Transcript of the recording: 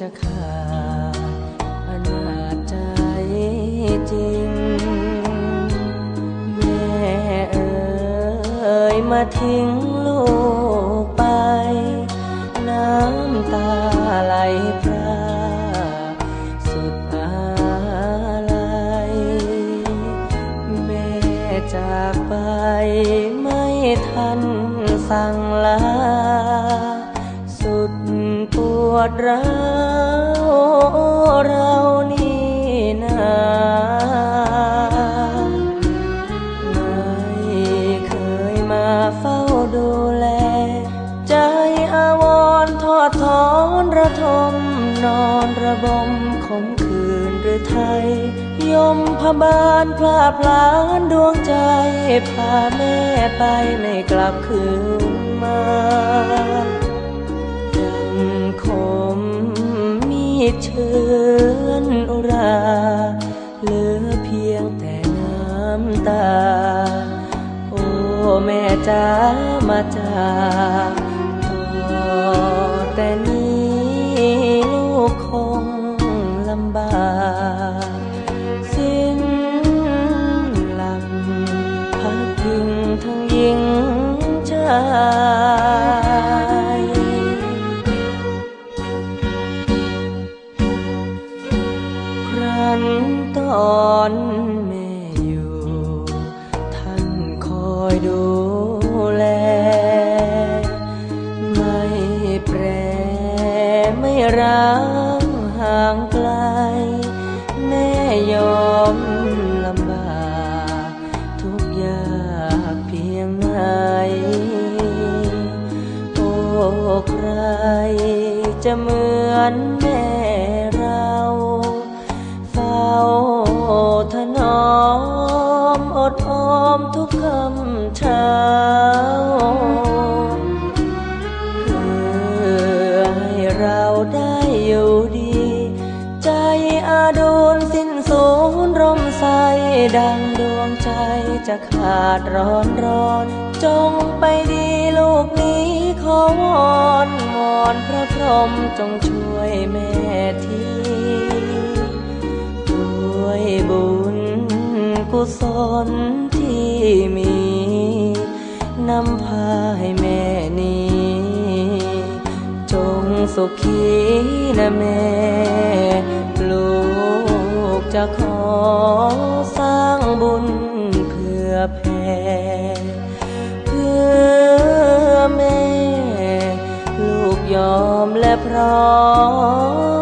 จะขาดอนาจใจจริงแม่เอ๋ยมาทิ้งลูกไปน้ำตาไหลพรากสุดอาลัยแม่จากไปไม่ทันสั่งลาสุดปวดร้าวเรานี่นาไม่เคยมาเฝ้าดูแลใจอาวรณ์ทอดถอนระทมนอนระบมขมขื่นหรือไทยยมพบาลพลาดพลานดวงใจพาแม่ไปไม่กลับคืนมาดังคมมีดเชือนอุราเหลือเพียงแต่น้ำตาโอ้แม่จ๋ามาจากต่อแต่นี้ลูกคงลำบากสิ้นหลักพักพิงทั้งหญิงชายครั้นตอนแม่อยู่ท่านคอยดูแลไม่แปรไม่ร้างห่างไกลแม่ยอมลำบากทุกยากเพียงไหนโอ้ใครจะเหมือนแม่เราเฝ้าถนอมอดออมทุกคำเช้าเพื่อให้เราได้อยู่ดีใจอาดูลสิ้นสูญร่มใสดังดวงใจจะขาดร้อนจงไปดีลูกนี้ขอวอนวอนพระพรหมจงช่วยแม่ทีด้วยบุญกุศลที่มีนำพาให้แม่นี้จงสุขีนะแม่ลูกจะขอสร้างบุญเพื่อแผ่เพื่อแม่ลูกยอมและพร้อม